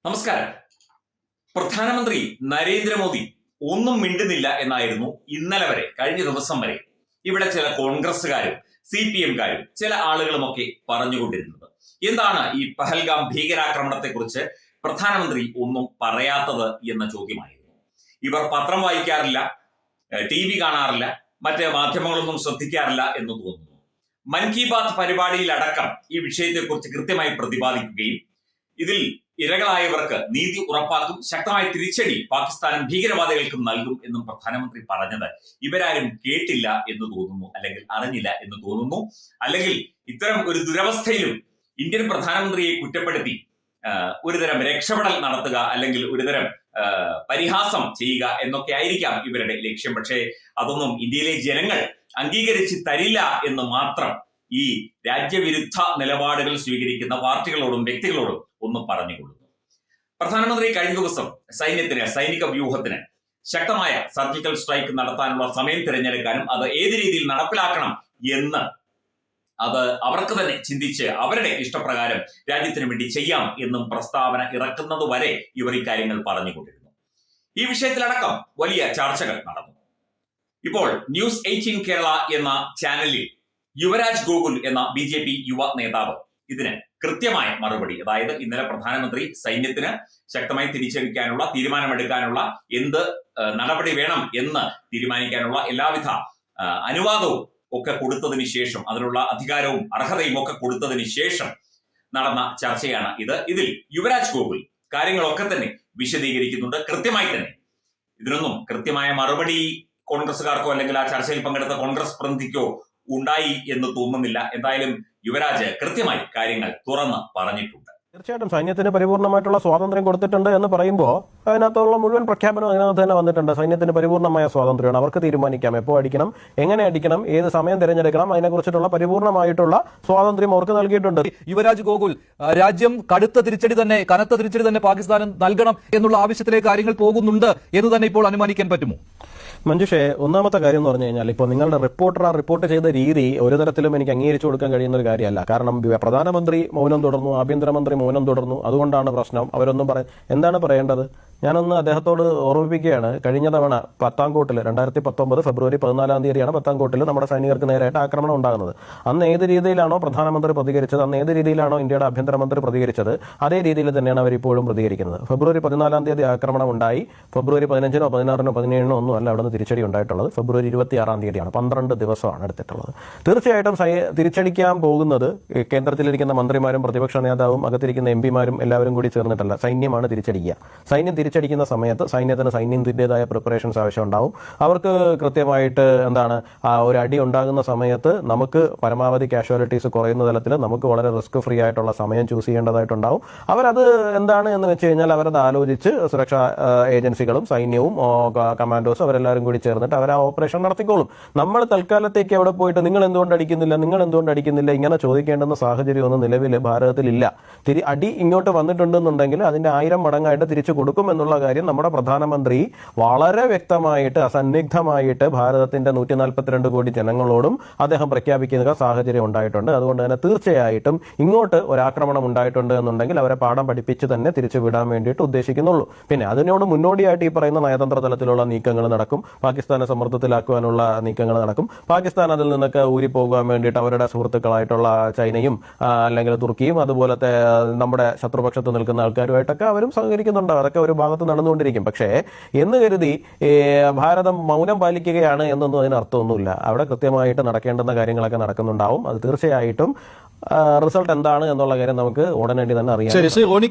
നമസ്കാരം. പ്രധാനമന്ത്രി നരേന്ദ്രമോദി ഒന്നും മിണ്ടുന്നില്ല എന്നായിരുന്നു ഇന്നലെ വരെ, കഴിഞ്ഞ ദിവസം വരെ ഇവിടെ ചില കോൺഗ്രസ്സുകാരും CPM-കാരും ചില ആളുകളുമൊക്കെ പറഞ്ഞുകൊണ്ടിരുന്നത്. എന്താണ് ഈ പഹൽഗാം ഭീകരാക്രമണത്തെക്കുറിച്ച് പ്രധാനമന്ത്രി ഒന്നും പറയാത്തത് എന്ന ചോദ്യമായിരുന്നു. ഇവർ പത്രം വായിക്കാറില്ല, TV കാണാറില്ല, മറ്റ് മാധ്യമങ്ങളൊന്നും ശ്രദ്ധിക്കാറില്ല എന്ന് തോന്നുന്നു. മൻ കി ബാത്ത് പരിപാടിയിലടക്കം ഈ വിഷയത്തെക്കുറിച്ച് കൃത്യമായി പ്രതിപാദിക്കുകയും ഇതിൽ ഇരകളായവർക്ക് നീതി ഉറപ്പാക്കും, ശക്തമായ തിരിച്ചടി പാകിസ്ഥാനും ഭീകരവാദികൾക്കും നൽകും എന്നും പ്രധാനമന്ത്രി പറഞ്ഞത് ഇവരാരും കേട്ടില്ല എന്ന് തോന്നുന്നു, അല്ലെങ്കിൽ അറിഞ്ഞില്ല എന്ന് തോന്നുന്നു. അല്ലെങ്കിൽ ഇത്തരം ഒരു ദുരവസ്ഥയിലും ഇന്ത്യൻ പ്രധാനമന്ത്രിയെ കുറ്റപ്പെടുത്തി ഒരുതരം രക്ഷപ്പെടൽ നടത്തുക, അല്ലെങ്കിൽ ഒരുതരം പരിഹാസം ചെയ്യുക എന്നൊക്കെ ആയിരിക്കാം ഇവരുടെ ലക്ഷ്യം. പക്ഷേ അതൊന്നും ഇന്ത്യയിലെ ജനങ്ങൾ അംഗീകരിച്ച് തരില്ല എന്ന് മാത്രം ഈ രാജ്യവിരുദ്ധ നിലപാടുകൾ സ്വീകരിക്കുന്ന പാർട്ടികളോടും വ്യക്തികളോടും ഒന്ന് പറഞ്ഞുകൊള്ളുന്നു. പ്രധാനമന്ത്രി കഴിഞ്ഞ ദിവസം സൈനിക വ്യൂഹത്തിന് ശക്തമായ സർജിക്കൽ സ്ട്രൈക്ക് നടത്താനുള്ള സമയം തിരഞ്ഞെടുക്കാനും അത് ഏത് രീതിയിൽ നടപ്പിലാക്കണം എന്ന് അത് അവർക്ക് തന്നെ ചിന്തിച്ച് അവരുടെ ഇഷ്ടപ്രകാരം രാജ്യത്തിന് വേണ്ടി ചെയ്യാം എന്നും പ്രസ്താവന ഇറക്കുന്നത് വരെ ഇവർ ഈ കാര്യങ്ങൾ പറഞ്ഞുകൊണ്ടിരുന്നു. ഈ വിഷയത്തിലടക്കം വലിയ ചർച്ചകൾ നടന്നു. ഇപ്പോൾ ന്യൂസ് 18 കേരള എന്ന ചാനലിൽ യുവരാജ് ഗോകുൽ എന്ന BJP യുവ നേതാവ് ഇതിന് കൃത്യമായ മറുപടി, അതായത് ഇന്നലെ പ്രധാനമന്ത്രി സൈന്യത്തിന് ശക്തമായി തിരിച്ചടിക്കാനുള്ള തീരുമാനമെടുക്കാനുള്ള എന്ത് നടപടി വേണം എന്ന് തീരുമാനിക്കാനുള്ള എല്ലാവിധ അനുവാദവും ഒക്കെ കൊടുത്തതിന് ശേഷം, അതിനുള്ള അധികാരവും അർഹതയും ഒക്കെ കൊടുത്തതിന് ശേഷം നടന്ന ചർച്ചയാണ് ഇത്. ഇതിൽ യുവരാജ് ഗോകുൽ കാര്യങ്ങളൊക്കെ തന്നെ വിശദീകരിക്കുന്നുണ്ട് കൃത്യമായി തന്നെ. ഇതിനൊന്നും കൃത്യമായ മറുപടി കോൺഗ്രസ്സുകാർക്കോ അല്ലെങ്കിൽ ആ ചർച്ചയിൽ പങ്കെടുത്ത കോൺഗ്രസ് പ്രതിനിധിക്കോ ഉണ്ടായി എന്ന് തോന്നുന്നില്ല. എന്തായാലും യുവരാജ് കൃത്യമായി കാര്യങ്ങൾ തുറന്ന് പറഞ്ഞിട്ടുണ്ട്. തീർച്ചയായിട്ടും സൈന്യത്തിന് പരിപൂർണമായിട്ടുള്ള സ്വാതന്ത്ര്യം കൊടുത്തിട്ടുണ്ട് എന്ന് പറയുമ്പോൾ അതിനകത്തുള്ള മുഴുവൻ പ്രഖ്യാപനം അതിനകത്ത് തന്നെ വന്നിട്ടുണ്ട്. സൈന്യത്തിന് പരിപൂർണമായ സ്വാതന്ത്ര്യമാണ്, അവർക്ക് തീരുമാനിക്കാം എപ്പോൾ അടിക്കണം, എങ്ങനെ അടിക്കണം, ഏത് സമയം തിരഞ്ഞെടുക്കണം, അതിനെക്കുറിച്ചിട്ടുള്ള പരിപൂർണമായിട്ടുള്ള സ്വാതന്ത്ര്യം അവർക്ക് നൽകിയിട്ടുണ്ട്. യുവരാജ് ഗോകുൽ രാജ്യം കനത്ത തിരിച്ചടി തന്നെ പാകിസ്ഥാന് നൽകണം എന്നുള്ള ആവശ്യത്തിലേക്ക് കാര്യങ്ങൾ പോകുന്നുണ്ട് എന്ന് തന്നെ ഇപ്പോൾ അനുമാനിക്കാൻ പറ്റുമോ? മഞ്ജുഷേ, ഒന്നാമത്തെ കാര്യം എന്ന് പറഞ്ഞു കഴിഞ്ഞാൽ ഇപ്പോൾ നിങ്ങളുടെ റിപ്പോർട്ട് ചെയ്ത രീതി ഒരു തരത്തിലും എനിക്ക് അംഗീകരിച്ചു കൊടുക്കാൻ കഴിയുന്ന ഒരു കാര്യമല്ല. കാരണം പ്രധാനമന്ത്രി മൗനം തുടർന്നു, ആഭ്യന്തരമന്ത്രി മൗനം തുടർന്നു, അതുകൊണ്ടാണ് പ്രശ്നം. അവരൊന്നും എന്താണ് പറയേണ്ടത്? ഞാനൊന്ന് അദ്ദേഹത്തോട് ഓർമ്മിപ്പിക്കുകയാണ്. കഴിഞ്ഞ തവണ പത്താംകോട്ടിൽ 2019 ഫെബ്രുവരി 14 തീയതിയാണ് പത്താംകോട്ടിൽ നമ്മുടെ സൈനികർക്ക് നേരായിട്ട് ആക്രമണം ഉണ്ടാകുന്നത്. അന്ന് ഏത് രീതിയിലാണോ പ്രധാനമന്ത്രി പ്രതികരിച്ചത്, അന്ന് ഏത് രീതിയിലാണോ ഇന്ത്യയുടെ ആഭ്യന്തരമന്ത്രി പ്രതികരിച്ചത്, അതേ രീതിയിൽ തന്നെയാണ് അവരിപ്പോഴും പ്രതികരിക്കുന്നത്. ഫെബ്രുവരി 14 തീയതി ആക്രമണം ഉണ്ടായി. ഫെബ്രുവരി 15-നോ 16-നോ 17-നോ ഒന്നും അല്ല അവിടെ നിന്ന് തിരിച്ചടി ഉണ്ടായിട്ടുള്ളത്. ഫെബ്രുവരി 26 തീയതിയാണ്. 12 ദിവസമാണ് എടുത്തിട്ടുള്ളത്. തീർച്ചയായിട്ടും തിരിച്ചടിക്കാൻ പോകുന്നത് കേന്ദ്രത്തിലിരിക്കുന്ന മന്ത്രിമാരും പ്രതിപക്ഷ നേതാവും അകത്തിരിക്കുന്ന MP-മാരും എല്ലാവരും കൂടി ചേർന്നിട്ടല്ല, സൈന്യമാണ് തിരിച്ചടിക്കുക. സൈന്യം തിരിച്ചടിക്കുന്ന സമയത്ത് സൈന്യത്തിൻ്റെതായ പ്രിപ്പറേഷൻസ് ആവശ്യം ഉണ്ടാവും. അവർക്ക് കൃത്യമായിട്ട് ഒരു അടി ഉണ്ടാകുന്ന സമയത്ത് നമുക്ക് പരമാവധി കാഷ്വാലിറ്റീസ് കുറയുന്ന തലത്തിൽ നമുക്ക് വളരെ റിസ്ക് ഫ്രീ ആയിട്ടുള്ള സമയം ചൂസ് ചെയ്യേണ്ടതായിട്ടുണ്ടാവും. അവരത് എന്താണ് എന്ന് വെച്ച് കഴിഞ്ഞാൽ അവരത് ആലോചിച്ച് സുരക്ഷാ ഏജൻസികളും സൈന്യവും കമാൻഡോസും അവരെല്ലാവരും കൂടി ചേർന്നിട്ട് അവർ ആ ഓപ്പറേഷൻ നടത്തിക്കോളും. നമ്മൾ തൽക്കാലത്തേക്ക് അവിടെ പോയിട്ട് നിങ്ങൾ എന്തുകൊണ്ട് അടിക്കുന്നില്ല ഇങ്ങനെ ചോദിക്കേണ്ടുന്ന സാഹചര്യമൊന്നും നിലവിൽ ഭാരതത്തിലില്ല. അടി ഇങ്ങോട്ട് വന്നിട്ടുണ്ടെന്നുണ്ടെങ്കിൽ അതിന്റെ 1000 മടങ്ങായിട്ട് തിരിച്ചു കൊടുക്കും എന്നുള്ള കാര്യം നമ്മുടെ പ്രധാനമന്ത്രി വളരെ വ്യക്തമായിട്ട് അസന്നിഗ്ധമായിട്ട് ഭാരതത്തിന്റെ 142 കോടി ജനങ്ങളോടും അദ്ദേഹം പ്രഖ്യാപിക്കുന്ന സാഹചര്യം ഉണ്ടായിട്ടുണ്ട്. അതുകൊണ്ട് തന്നെ തീർച്ചയായിട്ടും ഇങ്ങോട്ട് ഒരാക്രമണം ഉണ്ടായിട്ടുണ്ട് എന്നുണ്ടെങ്കിൽ അവരെ പാഠം പഠിപ്പിച്ച് തന്നെ തിരിച്ചു വിടാൻ വേണ്ടിയിട്ട് ഉദ്ദേശിക്കുന്നുള്ളൂ. പിന്നെ അതിനോട് മുന്നോടിയായിട്ട് ഈ പറയുന്ന നയതന്ത്ര തലത്തിലുള്ള നീക്കങ്ങൾ നടക്കും, പാകിസ്ഥാനെ സമ്മർദ്ദത്തിലാക്കുവാനുള്ള നീക്കങ്ങൾ നടക്കും. പാകിസ്ഥാൻ അതിൽ നിന്നൊക്കെ ഊരിപ്പോകാൻ വേണ്ടിയിട്ട് അവരുടെ സുഹൃത്തുക്കളായിട്ടുള്ള ചൈനയും അല്ലെങ്കിൽ തുർക്കിയും അതുപോലത്തെ നമ്മുടെ ശത്രുപക്ഷത്ത് നിൽക്കുന്ന ആൾക്കാരുമായിട്ടൊക്കെ അവരും സഹകരിക്കുന്നുണ്ട്. അതൊക്കെ ഒരു ഭാഗത്ത് നടന്നുകൊണ്ടിരിക്കും. പക്ഷേ എന്ന് കരുതി ഭാരതം മൗനം പാലിക്കുകയാണ് എന്നൊന്നും അതിനർത്ഥമൊന്നുമില്ല. അവിടെ കൃത്യമായിട്ട് നടക്കേണ്ടുന്ന കാര്യങ്ങളൊക്കെ നടക്കുന്നുണ്ടാവും. അത് തീർച്ചയായിട്ടും റിസൾട്ട് എന്താണ് എന്നുള്ള കാര്യം നമുക്ക് ഉടനടി തന്നെ അറിയാം.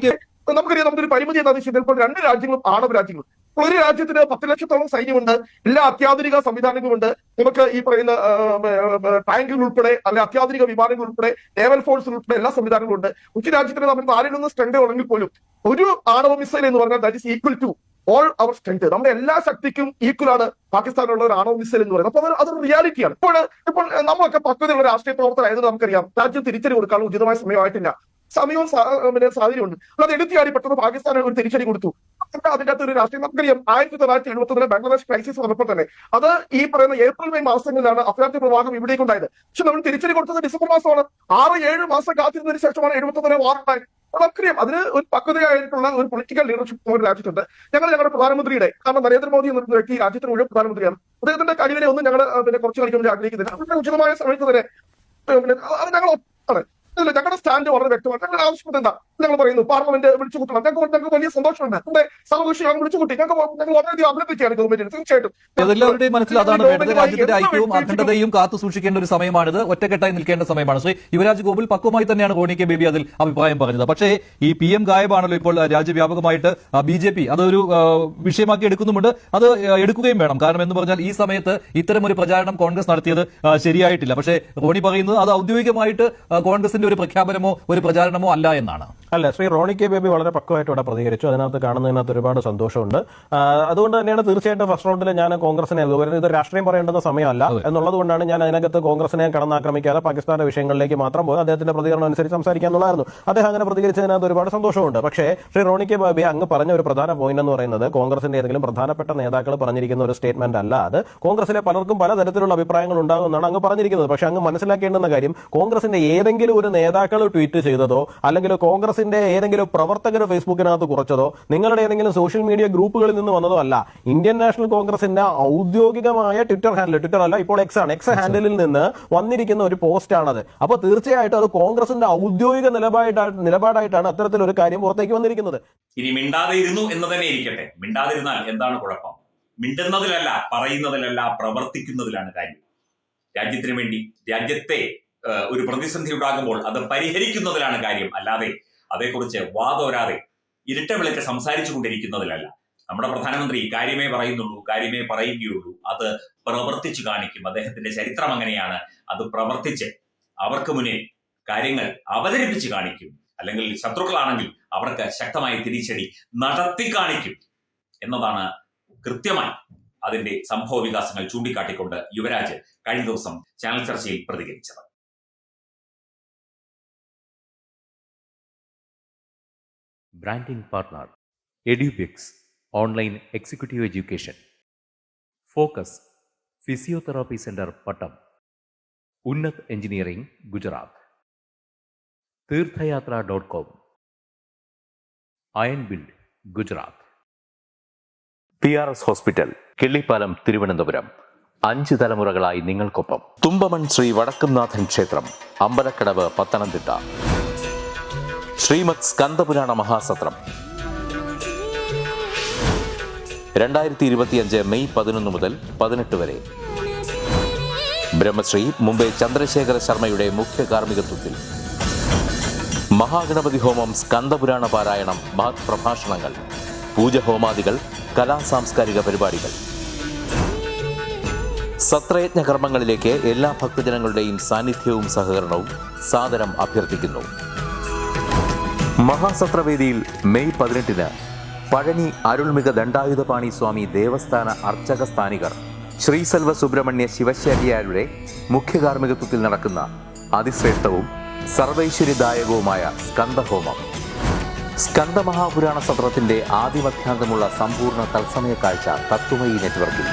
നമുക്കറിയാം, നമുക്കൊരു പരിമിതി എന്താണെന്ന് വെച്ചാൽ ഇപ്പോൾ 2 രാജ്യങ്ങളും ആണവ രാജ്യങ്ങളും. ഒരു രാജ്യത്തിന് 10 ലക്ഷത്തോളം സൈന്യമുണ്ട്, എല്ലാ അത്യാധുനിക സംവിധാനങ്ങളുമുണ്ട്. നമുക്ക് ഈ പറയുന്ന ടാങ്കുകൾ ഉൾപ്പെടെ അല്ലെങ്കിൽ അത്യാധുനിക വിമാനങ്ങൾ ഉൾപ്പെടെ നേവൽ ഫോഴ്സ് ഉൾപ്പെടെ എല്ലാ സംവിധാനങ്ങളും ഉണ്ട്. ഒരു രാജ്യത്തിന് നമ്മൾ 4-1 സ്ട്രെങ്ത് ഉണ്ടെങ്കിൽ പോലും ഒരു ആണവ മിസൈൽ എന്ന് പറഞ്ഞാൽ that is equal to all our strength. നമ്മുടെ എല്ലാ ശക്തിക്കും ഈക്വൽ ആണ് പാകിസ്ഥാനുള്ള ഒരു ആണവ മിസൈൽ എന്ന് പറയുന്നത്. അപ്പൊ അതൊരു റിയാലിറ്റിയാണ്. ഇപ്പോൾ നമ്മളൊക്കെ പക്വതയുള്ള രാഷ്ട്രീയ പ്രവർത്തകരായത് നമുക്കറിയാം, രാജ്യം തിരിച്ചടി കൊടുക്കാനുള്ള ഉചിതമായ സമയമായിട്ടില്ല. സമയവും സാഹചര്യമുണ്ട്. അത് എടുത്തിയാടി പെട്ടെന്ന് പാകിസ്ഥാൻ ഒരു തിരിച്ചടി കൊടുത്തു. അതിന്റെ അകത്ത് ഒരു രാഷ്ട്രീയം നമുക്കറിയാം. 1971 ബംഗ്ലാദേശ് ക്രൈസിസ് വന്നപ്പോൾ തന്നെ അത് ഈ പറയുന്ന ഏപ്രിൽ മെയ് മാസങ്ങളിലാണ് അഭയാർത്ഥി പ്രവാഹം ഇവിടേക്ക് ഉണ്ടായത്. പക്ഷെ നമ്മൾ തിരിച്ചടി കൊടുത്തത് ഡിസംബർ മാസമാണ്. 6-7 മാസം കാത്തിരുന്നതിന് ശേഷമാണ് 71 വാർ ഉണ്ടായത്. നമുക്കറിയാം അതിന് ഒരു പക്വതയായിട്ടുള്ള ഒരു പൊളിറ്റിക്കൽ ലീഡർഷിപ്പ് ഒരു രാജ്യത്തുണ്ട്. ഞങ്ങളുടെ പ്രധാനമന്ത്രിയുടെ, കാരണം നരേന്ദ്രമോദി എന്ന വ്യക്തി രാജ്യത്തിന് മുഴുവൻ പ്രധാനമന്ത്രിയാണ്, അദ്ദേഹത്തിന്റെ കഴിവിനെ ഒന്നും ഞങ്ങൾ കുറച്ച് കളിക്കാൻ വേണ്ടി ആഗ്രഹിക്കുന്നില്ല. അവരുടെ ഉചിതമായ സമയത്ത് തന്നെ അത് ഞങ്ങൾ ഒപ്പാണ്. ഞങ്ങളുടെ സ്റ്റാൻഡ് വളരെ വ്യക്തമാണ്. ഞങ്ങളുടെ ആവശ്യം എന്താ ഞങ്ങൾ പറയുന്നു, പാർലമെന്റ് വിളിച്ചുകൂട്ടണം. ഞങ്ങൾക്ക് വലിയ സന്തോഷമുണ്ട്. നമ്മുടെ സർവകക്ഷി ഞങ്ങൾ വിളിച്ചുകൂട്ടി. ഞങ്ങൾ വളരെയധികം അഭിനന്ദിക്കുകയാണ് ഗവൺമെന്റിന്. തീർച്ചയായിട്ടും എല്ലാവരുടെയും മനസ്സിൽ അതാണ് വേണ്ടത്. രാജ്യത്തിന്റെ ഐക്യവും അഖണ്ഡതയും കാത്തു സൂക്ഷിക്കേണ്ട ഒരു സമയമാണിത്. ഒറ്റക്കെട്ടായി നിൽക്കേണ്ട സമയമാണ്. ശ്രീ യുവരാജ് ഗോകുൽ പക്വമായി തന്നെയാണ് റോണി കെ ബേബി അതിൽ അഭിപ്രായം പറഞ്ഞത്. പക്ഷേ ഈ PM ഗായബാണല്ലോ ഇപ്പോൾ രാജ്യവ്യാപകമായിട്ട് BJP അതൊരു വിഷയമാക്കി എടുക്കുന്നുമുണ്ട്. അത് എടുക്കുകയും വേണം. കാരണം എന്ന് പറഞ്ഞാൽ ഈ സമയത്ത് ഇത്തരം ഒരു പ്രചാരണം കോൺഗ്രസ് നടത്തിയത് ശരിയായിട്ടില്ല. പക്ഷേ റോണി പറയുന്നത് അത് ഔദ്യോഗികമായിട്ട് കോൺഗ്രസിന്റെ ഒരു പ്രഖ്യാപനമോ ഒരു പ്രചാരണമോ അല്ല എന്നാണ്. അല്ല, ശ്രീ റോണി കെ ബേബി വളരെ പക്വമായിട്ട് ഇവിടെ പ്രതികരിച്ചു. അതിനകത്ത് കാണുന്നതിനകത്ത് ഒരുപാട് സന്തോഷമുണ്ട്. അതുകൊണ്ട് തന്നെയാണ് തീർച്ചയായിട്ടും ഫസ്റ്റ് റൗണ്ടിൽ ഞാൻ കോൺഗ്രസിനെ ഇത് രാഷ്ട്രീയം പറയേണ്ടുന്ന സമയമല്ല എന്നുള്ളത് കൊണ്ടാണ് ഞാൻ അതിനകത്ത് കോൺഗ്രസിനെ കടന്നാക്രമിക്കാതെ പാകിസ്ഥാന്റെ വിഷയങ്ങളിലേക്ക് മാത്രം പോയി അദ്ദേഹത്തിന്റെ പ്രതികരണം അനുസരിച്ച് സംസാരിക്കാന്നുള്ളതായിരുന്നു. അദ്ദേഹം അങ്ങനെ പ്രതികരിച്ചതിനകത്ത് ഒരുപാട് സന്തോഷമുണ്ട്. പക്ഷേ ശ്രീ റോണി കെ ബേബി അങ്ങ് പറഞ്ഞ ഒരു പ്രധാന പോയിന്റ് എന്ന് പറയുന്നത് കോൺഗ്രസിന്റെ ഏതെങ്കിലും പ്രധാനപ്പെട്ട നേതാക്കൾ പറഞ്ഞിരിക്കുന്ന ഒരു സ്റ്റേറ്റ്മെന്റ് അല്ല അത്. കോൺഗ്രസിലെ പലർക്കും പലതരത്തിലുള്ള അഭിപ്രായങ്ങൾ ഉണ്ടാകുമെന്നാണ് അങ്ങ് പറഞ്ഞിരിക്കുന്നത്. പക്ഷേ അങ്ങ് മനസ്സിലാക്കേണ്ടുന്ന കാര്യം കോൺഗ്രസിന്റെ ഏതെങ്കിലും ഒരു നേതാക്കൾ ട്വീറ്റ് ചെയ്തതോ അല്ലെങ്കിൽ കോൺഗ്രസിന്റെ ഏതെങ്കിലും പ്രവർത്തകർ ഫേസ്ബുക്കിനകത്ത് കുറച്ചതോ നിങ്ങളുടെ ഏതെങ്കിലും സോഷ്യൽ മീഡിയ ഗ്രൂപ്പുകളിൽ നിന്ന് വന്നതോ അല്ല. ഇന്ത്യൻ നാഷണൽ കോൺഗ്രസിന്റെ ഔദ്യോഗികമായ ട്വിറ്റർ അല്ല, ഇപ്പോൾ എക്സ് ഹാൻഡിലിൽ നിന്ന് വന്നിരിക്കുന്ന ഒരു പോസ്റ്റാണത്. അപ്പോൾ തീർച്ചയായിട്ടും അത് കോൺഗ്രസിന്റെ ഔദ്യോഗിക നിലപാടായിട്ടാണ് അത്തരത്തിലൊരു കാര്യം പുറത്തേക്ക് വന്നിരിക്കുന്നത്. ഇനി മിണ്ടാതെ ഇരുന്നു എന്ന് തന്നെ ഇരിക്കട്ടെ. മിണ്ടാതിരുന്നാൽ എന്താണ് കുഴപ്പം? മിണ്ടുന്നതിലല്ല, പറയുന്നതിലല്ല, പ്രവർത്തിക്കുന്നതിലാണ് കാര്യം. രാജ്യത്തിന് വേണ്ടി, രാജ്യത്തെ ഒരു പ്രതിസന്ധി ഉണ്ടാകുമ്പോൾ അത് പരിഹരിക്കുന്നതിലാണ് കാര്യം. അല്ലാതെ അതേക്കുറിച്ച് വാതോരാതെ ഇരുട്ട വിളിച്ച് സംസാരിച്ചു കൊണ്ടിരിക്കുന്നതിലല്ല. നമ്മുടെ പ്രധാനമന്ത്രി കാര്യമേ പറയുന്നുള്ളൂ, കാര്യമേ പറയുകയുള്ളൂ. അത് പ്രവർത്തിച്ചു കാണിക്കും. അദ്ദേഹത്തിന്റെ ചരിത്രം അങ്ങനെയാണ്. അത് പ്രവർത്തിച്ച് അവർക്ക് മുന്നിൽ കാര്യങ്ങൾ അവതരിപ്പിച്ച് കാണിക്കും. അല്ലെങ്കിൽ ശത്രുക്കളാണെങ്കിൽ അവർക്ക് ശക്തമായ തിരിച്ചടി നടത്തി കാണിക്കും എന്നതാണ് കൃത്യമായി അതിന്റെ സംഭവ വികാസങ്ങൾ ചൂണ്ടിക്കാട്ടിക്കൊണ്ട് യുവരാജ് കഴിഞ്ഞ ദിവസം ചാനൽ ചർച്ചയിൽ പ്രതികരിച്ചത്. Branding partner EduBix Online Executive Education. Focus Physiotherapy Center Pattam. Unnat Engineering Gujarat. Tirthayatra.com. Iron Build Gujarat. PRS Hospital Killipalam Thiruvananthapuram. 5 തലമുറകളായി നിങ്ങൾക്കൊപ്പം. തുമ്പമൺ ശ്രീ വടക്കുംനാഥൻ ക്ഷേത്രം അമ്പലക്കടവ് പത്തനംതിട്ട. ശ്രീമദ് സ്കന്ദപുരാണ മഹാസത്രം 2025 മെയ് 11 മുതൽ 18 വരെ. ബ്രഹ്മശ്രീ മുംബൈ ചന്ദ്രശേഖര ശർമ്മയുടെ മുഖ്യ കാർമ്മികത്വത്തിൽ മഹാഗണപതി ഹോമം, സ്കന്ദപുരാണ പാരായണം, മഹത് പ്രഭാഷണങ്ങൾ, പൂജഹോമാദികൾ, കലാസാംസ്കാരിക പരിപാടികൾ. സത്രയജ്ഞ കർമ്മങ്ങളിലേക്ക് എല്ലാ ഭക്തജനങ്ങളുടെയും സാന്നിധ്യവും സഹകരണവും സാദരം അഭ്യർത്ഥിക്കുന്നു. മഹാസത്രവേദിയിൽ മെയ് 18 പഴനി അരുൾമിക ദണ്ഡായുധപാണി സ്വാമി ദേവസ്ഥാന അർച്ചക സ്ഥാനികർ ശ്രീസെൽവ സുബ്രഹ്മണ്യ ശിവശാരിയാരുടെ മുഖ്യ കാർമ്മികത്വത്തിൽ നടക്കുന്ന അതിശ്രേഷ്ഠവും സർവൈശ്വര്യദായകവുമായ സ്കന്ദഹോമം. സ്കന്ദമഹാപുരാണ സത്രത്തിന്റെ ആദിമധ്യാന്തമുള്ള സമ്പൂർണ്ണ തത്സമയ കാഴ്ച തത്വമയി നെറ്റ്വർക്കിൽ.